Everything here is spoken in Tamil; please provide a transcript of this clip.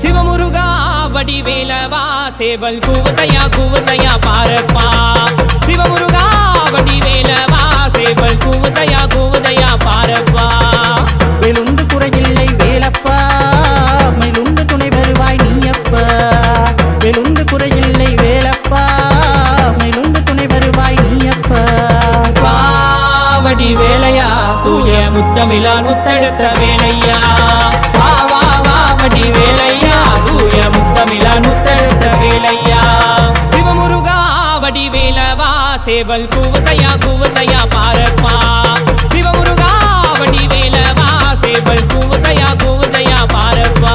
சிவமுருகா வடிவேலவா சேவல் கூவுதையா பாரப்பா சிவமுருகா வடிவேலவா சேவல் கூவுதையா பாரப்பா வேலுண்டு குறையில்லை வேலப்பா மயிலுண்டு துணை வருவாய் நீயப்பா வேலுண்டு குறையில்லை வேலப்பா மயிலுண்டு துணை வருவாய் நீயப்பா வடி வேலையா தூய முத்தமிழா முத்தெடுத்த வேலையா வா வா வா வடி வேலையா தூய முத்தமிழா முத்தெடுத்த வேலையா சிவமுருகா வடி வேலவா சேவல் கூவுதையா பாரப்பா சிவமுருகா வடி வேலவா சேவல் கூவுதையா பாரப்பா